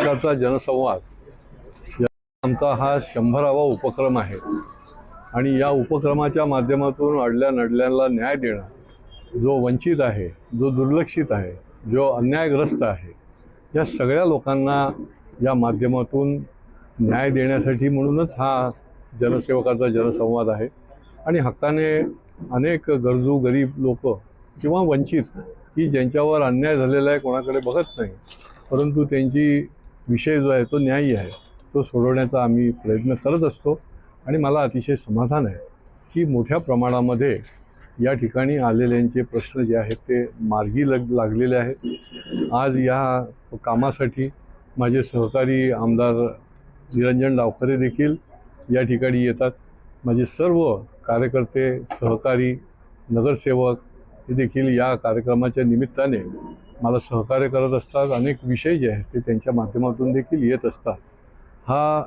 जनसेवकाचा जनसंवाद आमचा हा 100वा उपक्रम आहे आणि या उपक्रमाच्या माध्यमातून अडल्या नडल्याला न्याय देणं, जो वंचित आहे, जो दुर्लक्षित आहे, जो अन्यायग्रस्त आहे, या सगळ्या लोकांना या माध्यमातून न्याय देण्यासाठी म्हणूनच हा जनसेवकाचा जनसंवाद आहे। आणि हक्काने अनेक गरजू गरीब लोक किंवा वंचित की ज्यांच्यावर अन्याय झालेला आहे कोणाकडे बघत नाही, परंतु त्यांची विषय जो आहे तो न्यायी आहे, तो सोडवण्याचा आम्ही प्रयत्न करत असतो। आणि मला अतिशय समाधान आहे की मोठ्या प्रमाणामध्ये या ठिकाणी आलेल्यांचे प्रश्न जे आहेत ते मार्गी लागलेले आहेत। आज या कामासाठी माझे सहकारी आमदार निरंजन डावखरे देखील या ठिकाणी येतात। माझे सर्व कार्यकर्ते, सहकारी, नगरसेवक हे देखील या कार्यक्रमाच्या निमित्ताने मला सहकार्य करत असतात। अनेक विषय जे आहेत ते त्यांच्या माध्यमातून देखील येत असतात। हा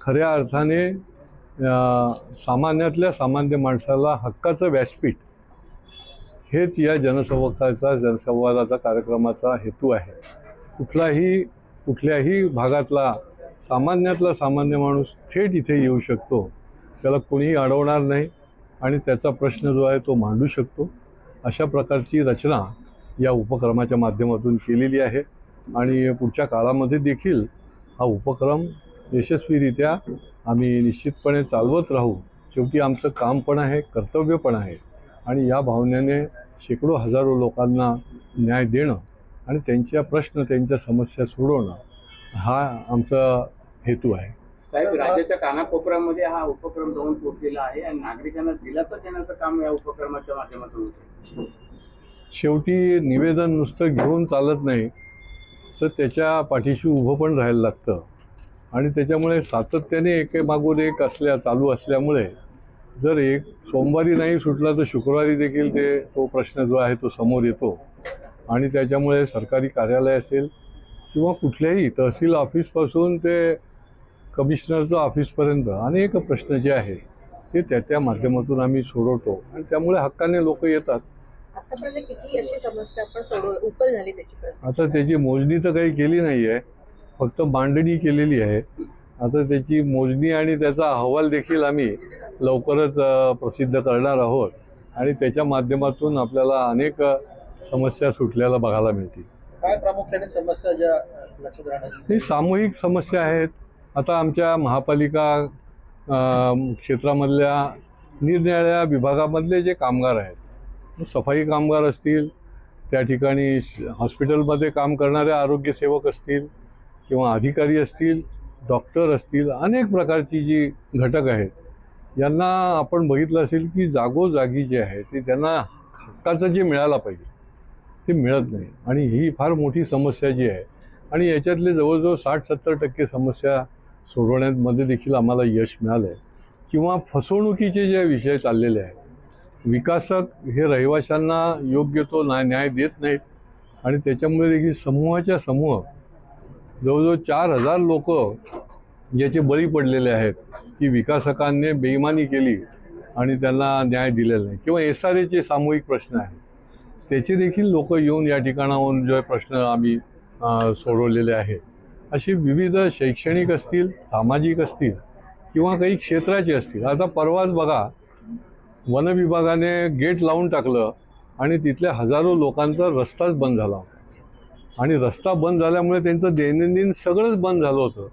खऱ्या अर्थाने सामान्यातल्या सामान्य माणसाला हक्काचं व्यासपीठ हेच या जनसंवादाचा कार्यक्रमाचा हेतू आहे। कुठल्याही भागातला सामान्यातला सामान्य माणूस थेट इथे येऊ शकतो, त्याला कोणीही अडवणार नाही आणि त्याचा प्रश्न जो आहे तो मांडू शकतो। अशा प्रकारची रचना या उपक्रमाच्या माध्यमातून केलेली आहे आणि पुढच्या काळामध्ये देखील हा उपक्रम यशस्वीरित्या आम्ही निश्चितपणे चालवत राहू। शेवटी आमचं काम पण आहे, कर्तव्य पण आहे आणि या भावनेने शेकडो हजारो लोकांना न्याय देणं आणि त्यांच्या प्रश्न, त्यांच्या समस्या सोडवणं हा आमचा हेतू आहे। साहेब, राज्याच्या कानाकोपऱ्यामध्ये हा उपक्रम जाऊन पोहोचलेला आहे आणि नागरिकांना दिलासा देण्याचं काम या उपक्रमाच्या माध्यमातून होतं। शेवटी निवेदन नुसतं घेऊन चालत नाही, तर त्याच्या पाठीशी उभं पण राहायला लागतं आणि त्याच्यामुळे सातत्याने एकेमागून एक चालू असल्यामुळे जर एक सोमवारी नाही सुटला तर शुक्रवारी देखील तो प्रश्न जो आहे तो समोर येतो आणि त्याच्यामुळे सरकारी कार्यालय असेल किंवा कुठल्याही तहसील ऑफिसपासून ते कमिशनरचं ऑफिसपर्यंत अनेक प्रश्न जे आहेत ते त्या माध्यमातून आम्ही सोडवतो आणि त्यामुळे हक्काने लोक येतात। आतापर्यंत किती अशी समस्या आपण उकल झाली त्याची? आता त्याची मोजणी तर काही केली नाही आहे, फक्त मांडणी केलेली आहे। आता त्याची मोजणी आणि त्याचा अहवाल देखील आम्ही लवकरच प्रसिद्ध करणार आहोत आणि त्याच्या माध्यमातून आपल्याला अनेक समस्या सुटल्याला बघायला मिळतील। काय प्रामुख्याने समस्या ज्या लक्षात राहणार? ही सामूहिक समस्या आहेत। आता आमच्या महापालिका क्षेत्रामधल्या निरनिराळ्या विभागामधले जे कामगार आहेत, सफाई कामगार असतील, त्या ठिकाणी हॉस्पिटलमध्ये काम करणारे आरोग्यसेवक असतील किंवा अधिकारी असतील, डॉक्टर असतील, अनेक प्रकारची जी घटक आहेत, यांना आपण बघितलं असेल की जागोजागी जे आहे ते त्यांना हक्काचं जे मिळायला पाहिजे ते मिळत नाही आणि ही फार मोठी समस्या जी आहे आणि याच्यातले जवळजवळ 60-70% समस्या सोडवण्यामध्ये देखील आम्हाला यश मिळालं आहे। किंवा फसवणुकीचे जे विषय चाललेले आहेत, विकासक हे रहिवाशांना योग्य तो न्याय देत नाहीत आणि त्याच्यामुळे देखील समूहाच्या समूह जवळजवळ 4000 लोक याचे बळी पडलेले आहेत की विकासकांनी बेईमानी केली आणि त्यांना न्याय दिलेला नाही। किंवा SRAचे सामूहिक प्रश्न आहेत, त्याचे देखील लोक येऊन या ठिकाणाहून जे प्रश्न आम्ही सोडवलेले आहेत। अशी विविध शैक्षणिक असतील, सामाजिक असतील किंवा काही क्षेत्राचे असतील। आता परवाच बघा, वन विभागाने गेट लावून टाकलं आणि तिथल्या हजारो लोकांचा रस्ताच बंद झाला होता आणि रस्ता बंद झाल्यामुळे त्यांचं दैनंदिन सगळंच बंद झालं होतं।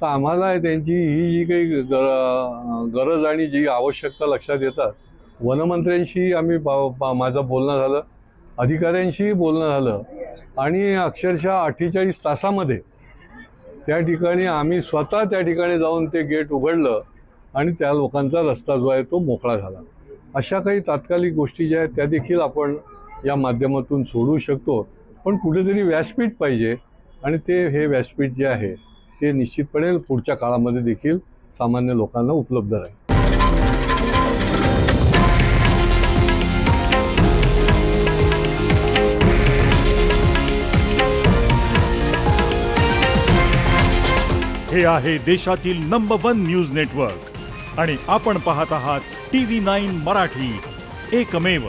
तर आम्हाला त्यांची ही जी काही गरज आणि जी आवश्यकता लक्षात येतात, वनमंत्र्यांशी आम्ही माझं बोलणं झालं, अधिकाऱ्यांशी बोलणं झालं आणि अक्षरशः 48 तासामध्ये त्या ठिकाणी आम्ही स्वतः त्या ठिकाणी जाऊन ते गेट उघडलं आणि त्या लोकांचा रस्ता जो आहे तो मोकळा झाला। अशा काही तात्कालिक गोष्टी ज्या आहेत त्या देखील आपण या माध्यमातून सोडवू शकतो, पण कुठेतरी व्यासपीठ पाहिजे आणि हे व्यासपीठ जे आहे ते निश्चितपणे पुढच्या काळामध्ये देखील सामान्य लोकांना उपलब्ध राहील। हे आहे देशातील नंबर 1 न्यूज नेटवर्क आणि आपण पाहत आहात TV9 मराठी, एकमेव।